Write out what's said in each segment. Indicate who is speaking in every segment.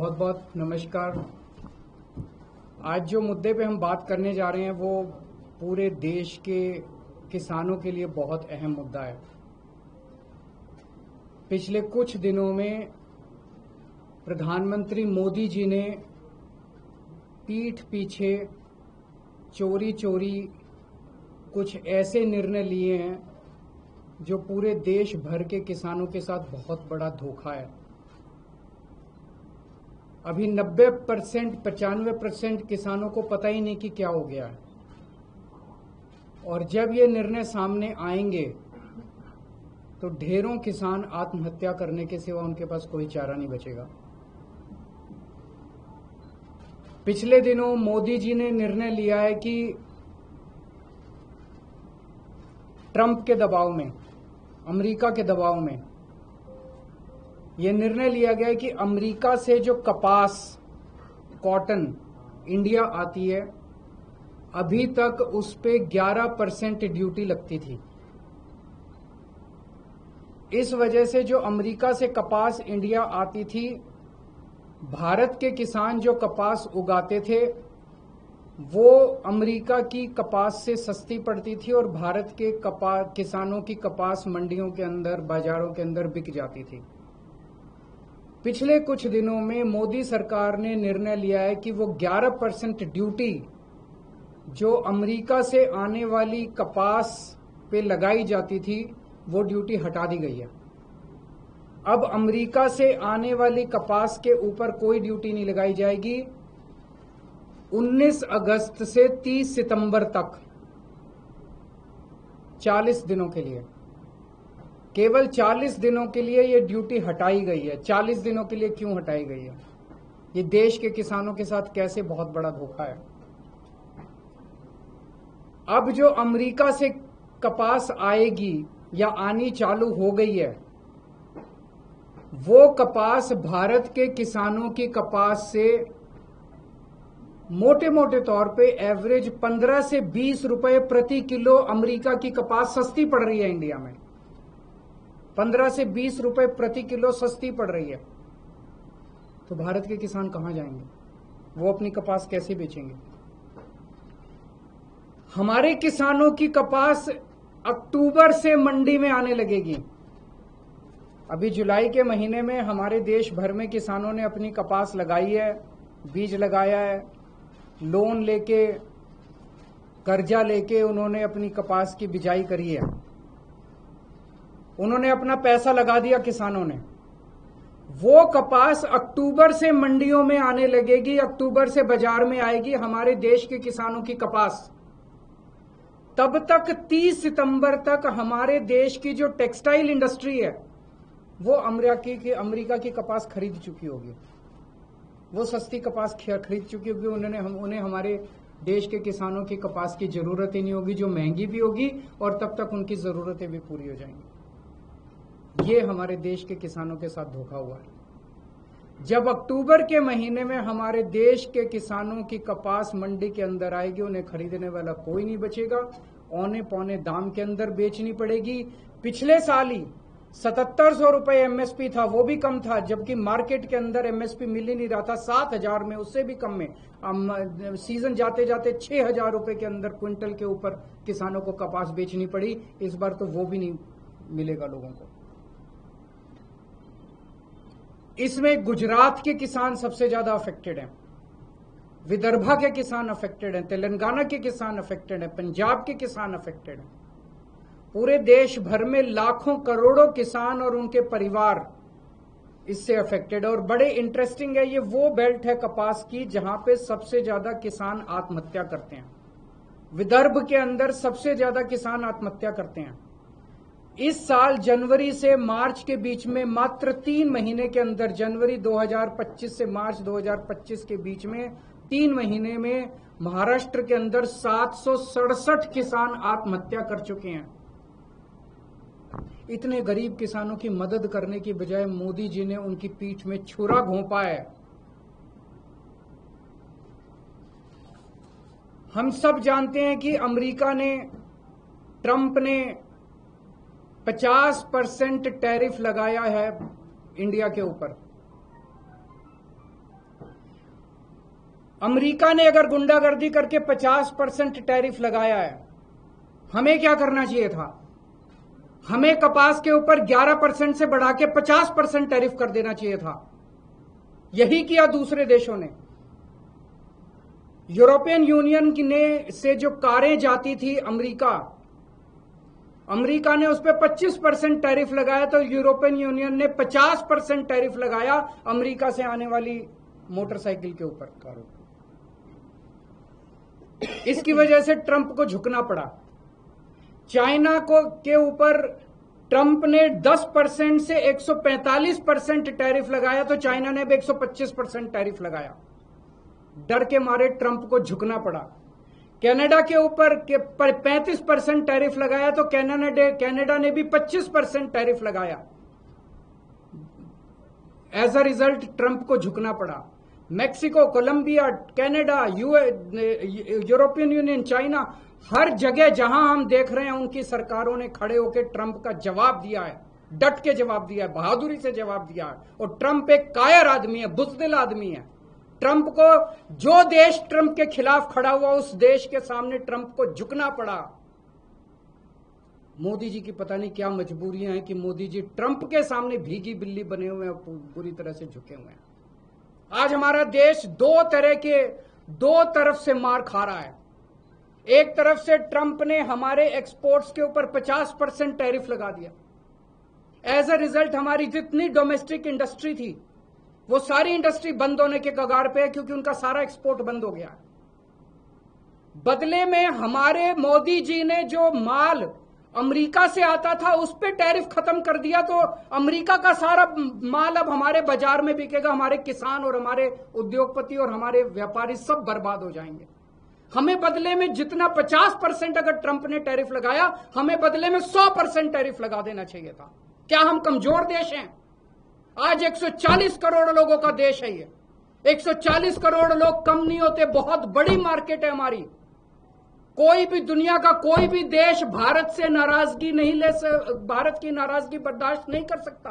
Speaker 1: बहुत बहुत नमस्कार। आज जो मुद्दे पे हम बात करने जा रहे हैं वो पूरे देश के किसानों के लिए बहुत अहम मुद्दा है। पिछले कुछ दिनों में प्रधानमंत्री मोदी जी ने पीठ पीछे चोरी चोरी कुछ ऐसे निर्णय लिए हैं जो पूरे देश भर के किसानों के साथ बहुत बड़ा धोखा है। अभी 90% 95% किसानों को पता ही नहीं कि क्या हो गया है, और जब ये निर्णय सामने आएंगे तो ढेरों किसान आत्महत्या करने के सिवा उनके पास कोई चारा नहीं बचेगा। पिछले दिनों मोदी जी ने निर्णय लिया है कि ट्रंप के दबाव में, अमेरिका के दबाव में यह निर्णय लिया गया है कि अमेरिका से जो कपास, कॉटन इंडिया आती है, अभी तक उस पे 11% ड्यूटी लगती थी। इस वजह से जो अमेरिका से कपास इंडिया आती थी, भारत के किसान जो कपास उगाते थे वो अमेरिका की कपास से सस्ती पड़ती थी और भारत के किसानों की कपास मंडियों के अंदर, बाजारों के अंदर बिक जाती थी। पिछले कुछ दिनों में मोदी सरकार ने निर्णय लिया है कि वो 11% ड्यूटी जो अमेरिका से आने वाली कपास पे लगाई जाती थी वो ड्यूटी हटा दी गई है। अब अमेरिका से आने वाली कपास के ऊपर कोई ड्यूटी नहीं लगाई जाएगी। 19 अगस्त से 30 सितंबर तक 40 दिनों के लिए, केवल 40 दिनों के लिए ये ड्यूटी हटाई गई है। 40 दिनों के लिए क्यों हटाई गई है? ये देश के किसानों के साथ कैसे बहुत बड़ा धोखा है। अब जो अमेरिका से कपास आएगी या आनी चालू हो गई है, वो कपास भारत के किसानों की कपास से मोटे मोटे तौर पे एवरेज 15 से 20 रुपए प्रति किलो अमेरिका की कपास सस्ती पड़ रही है। इंडिया में 15 से 20 रुपए प्रति किलो सस्ती पड़ रही है। तो भारत के किसान कहां जाएंगे? वो अपनी कपास कैसे बेचेंगे? हमारे किसानों की कपास अक्टूबर से मंडी में आने लगेगी। अभी जुलाई के महीने में हमारे देश भर में किसानों ने अपनी कपास लगाई है, बीज लगाया है, लोन लेके, कर्जा लेके उन्होंने अपनी कपास की बिजाई करी है। उन्होंने अपना पैसा लगा दिया किसानों ने। वो कपास अक्टूबर से मंडियों में आने लगेगी, अक्टूबर से बाजार में आएगी हमारे देश के किसानों की कपास। तब तक 30 सितंबर तक हमारे देश की जो टेक्सटाइल इंडस्ट्री है वो अमेरिका की कपास खरीद चुकी होगी। वो सस्ती कपास खरीद चुकी होगी। उन्हें हमारे देश के किसानों की कपास की जरूरत ही नहीं होगी, जो महंगी भी होगी, और तब तक उनकी जरूरतें भी पूरी हो जाएंगी। ये हमारे देश के किसानों के साथ धोखा हुआ है। जब अक्टूबर के महीने में हमारे देश के किसानों की कपास मंडी के अंदर आएगी, उन्हें खरीदने वाला कोई नहीं बचेगा, औने पौने दाम के अंदर बेचनी पड़ेगी। पिछले साल ही 7700 रुपए एमएसपी था, वो भी कम था, जबकि मार्केट के अंदर एमएसपी मिल ही नहीं रहा था। 7000 में, उससे भी कम में सीजन जाते जाते 6000 रुपए के अंदर क्विंटल के ऊपर किसानों को कपास बेचनी पड़ी। इस बार तो वो भी नहीं मिलेगा लोगों को। इसमें गुजरात के किसान सबसे ज्यादा अफेक्टेड हैं, विदर्भा के किसान अफेक्टेड हैं, तेलंगाना के किसान अफेक्टेड हैं, पंजाब के किसान अफेक्टेड हैं। पूरे देश भर में लाखों करोड़ों किसान और उनके परिवार इससे अफेक्टेड है। और बड़े इंटरेस्टिंग है, ये वो बेल्ट है कपास की जहां पे सबसे ज्यादा किसान आत्महत्या करते हैं। विदर्भ के अंदर सबसे ज्यादा किसान आत्महत्या करते हैं। इस साल जनवरी से मार्च के बीच में, मात्र 3 महीने के अंदर, जनवरी 2025 से मार्च 2025 के बीच में 3 महीने में महाराष्ट्र के अंदर 767 किसान आत्महत्या कर चुके हैं। इतने गरीब किसानों की मदद करने की बजाय मोदी जी ने उनकी पीठ में छुरा घोंपा है। हम सब जानते हैं कि अमेरिका ने, ट्रंप ने 50% टैरिफ लगाया है इंडिया के ऊपर। अमेरिका ने अगर गुंडागर्दी करके 50% टैरिफ लगाया है, हमें क्या करना चाहिए था? हमें कपास के ऊपर 11% से बढ़ा के 50% टैरिफ कर देना चाहिए था। यही किया दूसरे देशों ने। यूरोपियन यूनियन ने से जो कारें जाती थी अमेरिका ने उस पर 25% टैरिफ लगाया, तो यूरोपियन यूनियन ने 50% टैरिफ लगाया अमेरिका से आने वाली मोटरसाइकिल के ऊपर, कारों। इसकी वजह से ट्रंप को झुकना पड़ा। चाइना के ऊपर ट्रंप ने 10% से 145% टैरिफ लगाया, तो चाइना ने भी 125% टैरिफ लगाया। डर के मारे ट्रंप को झुकना पड़ा। कनाडा के ऊपर 35% टैरिफ लगाया, तो कनाडा ने भी 25% टैरिफ लगाया। एज अ रिजल्ट ट्रंप को झुकना पड़ा। Mexico, Colombia, Canada, European Union, China, हर जगह जहां हम देख रहे हैं उनकी सरकारों ने खड़े होकर ट्रंप का जवाब दिया है, डट के जवाब दिया है, बहादुरी से जवाब दिया है। और ट्रंप एक कायर आदमी है, बुज़दिल आदमी है। ट्रंप को, जो देश ट्रंप के खिलाफ खड़ा हुआ उस देश के सामने ट्रंप को झुकना पड़ा। मोदी जी की पता नहीं क्या मजबूरियां हैं कि मोदी जी ट्रंप के सामने भीगी बिल्ली बने हुए हैं, पूरी तरह से झुके हुए हैं। आज हमारा देश दो तरफ से मार खा रहा है। एक तरफ से ट्रंप ने हमारे एक्सपोर्ट्स के ऊपर 50% टैरिफ लगा दिया। एज अ रिजल्ट हमारी जितनी डोमेस्टिक इंडस्ट्री थी वो सारी इंडस्ट्री बंद होने के कगार पे है, क्योंकि उनका सारा एक्सपोर्ट बंद हो गया है। बदले में हमारे मोदी जी ने जो माल अमेरिका से आता था उस पे टैरिफ खत्म कर दिया, तो अमेरिका का सारा माल अब हमारे बाजार में बिकेगा। हमारे किसान और हमारे उद्योगपति और हमारे व्यापारी सब बर्बाद हो जाएंगे। हमें बदले में जितना 50% अगर ट्रंप ने टैरिफ लगाया, हमें बदले में 100% टैरिफ लगा देना चाहिए था। क्या हम कमजोर देश हैं? आज 140 करोड़ लोगों का देश है ये। 140 करोड़ लोग कम नहीं होते, बहुत बड़ी मार्केट है हमारी। कोई भी दुनिया का कोई भी देश भारत की नाराजगी बर्दाश्त नहीं कर सकता।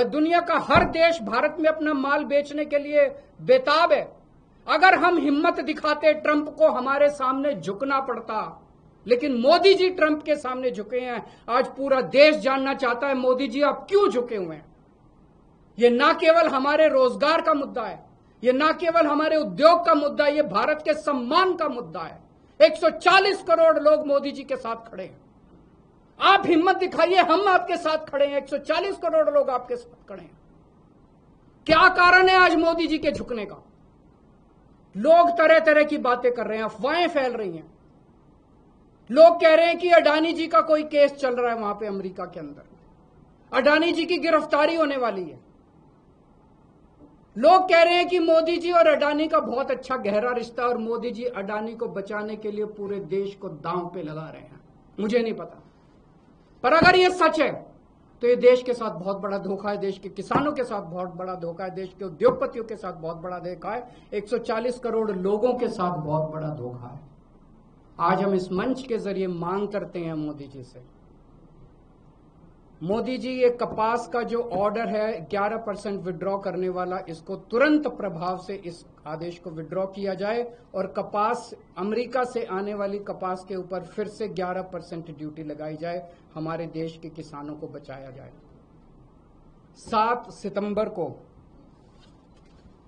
Speaker 1: दुनिया का हर देश भारत में अपना माल बेचने के लिए बेताब है। अगर हम हिम्मत दिखाते, ट्रंप को हमारे सामने झुकना पड़ता, लेकिन मोदी जी ट्रंप के सामने झुके हैं। आज पूरा देश जानना चाहता है मोदी जी आप क्यों झुके हुए हैं। ये ना केवल हमारे रोजगार का मुद्दा है, ये ना केवल हमारे उद्योग का मुद्दा है, ये भारत के सम्मान का मुद्दा है। 140 करोड़ लोग मोदी जी के साथ खड़े हैं। आप हिम्मत दिखाइए, हम आपके साथ खड़े हैं। 140 करोड़ लोग आपके साथ खड़े हैं। क्या कारण है आज मोदी जी के झुकने का? लोग तरह तरह की बातें कर रहे हैं, अफवाहें फैल रही हैं। लोग कह रहे हैं कि अडानी जी का कोई केस चल रहा है वहां पे अमेरिका के अंदर, अडानी जी की गिरफ्तारी होने वाली है। लोग कह रहे हैं कि मोदी जी और अडानी का बहुत अच्छा गहरा रिश्ता और मोदी जी अडानी को बचाने के लिए पूरे देश को दांव पे लगा रहे हैं। मुझे नहीं पता, पर अगर ये सच है तो ये देश के साथ बहुत बड़ा धोखा है, देश के किसानों के साथ बहुत बड़ा धोखा है, देश के उद्योगपतियों के साथ बहुत बड़ा धोखा है, 140 करोड़ लोगों के साथ बहुत बड़ा धोखा है। आज हम इस मंच के जरिए मांग करते हैं मोदी जी से, मोदी जी ये कपास का जो ऑर्डर है 11% विड्रॉ करने वाला, इसको तुरंत प्रभाव से इस आदेश को विड्रॉ किया जाए और कपास, अमेरिका से आने वाली कपास के ऊपर फिर से 11% ड्यूटी लगाई जाए, हमारे देश के किसानों को बचाया जाए। 7 सितंबर को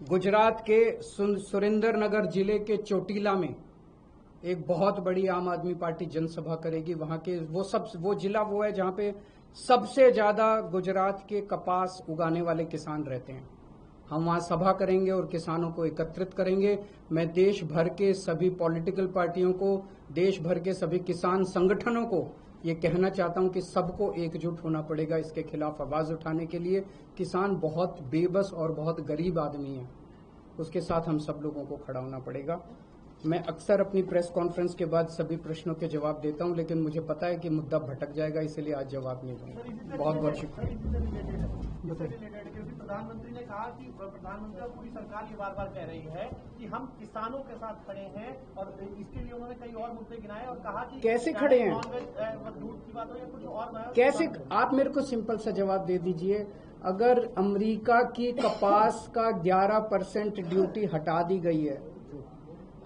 Speaker 1: गुजरात के सुरेंद्रनगर जिले के चोटीला में एक बहुत बड़ी आम आदमी पार्टी जनसभा करेगी। वहां के वो जिला वो है जहां पे सबसे ज्यादा गुजरात के कपास उगाने वाले किसान रहते हैं। हम वहां सभा करेंगे और किसानों को एकत्रित करेंगे। मैं देश भर के सभी पॉलिटिकल पार्टियों को, देश भर के सभी किसान संगठनों को ये कहना चाहता हूं कि सबको एकजुट होना पड़ेगा इसके खिलाफ आवाज उठाने के लिए। किसान बहुत बेबस और बहुत गरीब आदमी है, उसके साथ हम सब लोगों को खड़ा होना पड़ेगा। मैं अक्सर अपनी प्रेस कॉन्फ्रेंस के बाद सभी प्रश्नों के जवाब देता हूं, लेकिन मुझे पता है कि मुद्दा भटक जाएगा, इसलिए आज जवाब नहीं दूंगा। बहुत बहुत शुक्रिया।
Speaker 2: प्रधानमंत्री ने कहा कि प्रधानमंत्री और पूरी सरकार ये बार बार कह रही है कि हम किसानों के साथ खड़े हैं, और इसके लिए उन्होंने कई और मुद्दे गिनाए और कहा कि
Speaker 1: कैसे खड़े हैं,
Speaker 2: दूध की बात हो या कुछ और,
Speaker 1: कैसे? आप मेरे को सिंपल सा जवाब दे दीजिए। अगर अमेरिका की कपास का 11% ड्यूटी हटा दी गई है,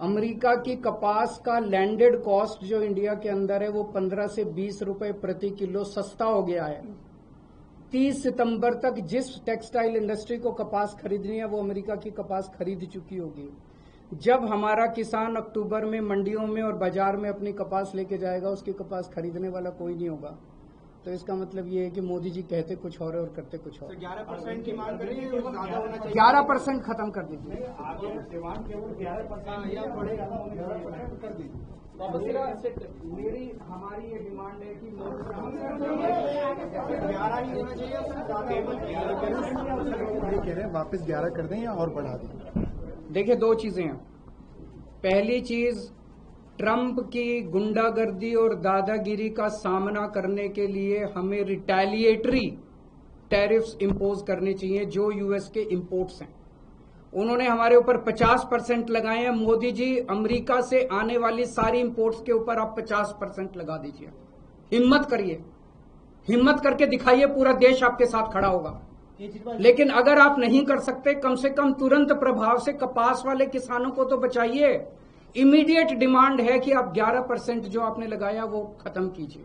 Speaker 1: अमेरिका की कपास का लैंडेड कॉस्ट जो इंडिया के अंदर है वो 15 से 20 रुपए प्रति किलो सस्ता हो गया है। 30 सितंबर तक जिस टेक्सटाइल इंडस्ट्री को कपास खरीदनी है वो अमेरिका की कपास खरीद चुकी होगी। जब हमारा किसान अक्टूबर में मंडियों में और बाजार में अपनी कपास लेके जाएगा, उसकी कपास खरीदने वाला कोई नहीं होगा। तो इसका मतलब ये है कि मोदी जी कहते कुछ और करते कुछ और।
Speaker 2: 11% की मांग कर रही है, ज्यादा होना चाहिए।
Speaker 1: 11% खत्म कर दीजिए।
Speaker 2: आगे डिमांड केवल 11% या बढ़ेगा, 11% कर दीजिए।
Speaker 1: मेरी हमारी ये डिमांड है कि
Speaker 2: 11 ही होना चाहिए,
Speaker 3: कह रहे हैं वापस 11 कर दें या और बढ़ा दें।
Speaker 1: देखिए, दो चीजें हैं। पहली चीज, ट्रंप की गुंडागर्दी और दादागिरी का सामना करने के लिए हमें रिटेलिएटरी टैरिफ्स इंपोज करने चाहिए जो यूएस के इंपोर्ट्स हैं। उन्होंने हमारे ऊपर 50% लगाए हैं। मोदी जी, अमेरिका से आने वाली सारी इंपोर्ट्स के ऊपर आप 50% लगा दीजिए। हिम्मत करिए, हिम्मत करके दिखाइए, पूरा देश आपके साथ खड़ा होगा। लेकिन अगर आप नहीं कर सकते, कम से कम तुरंत प्रभाव से कपास वाले किसानों को तो बचाइए। इमीडिएट डिमांड है कि आप 11% जो आपने लगाया वो खत्म कीजिए।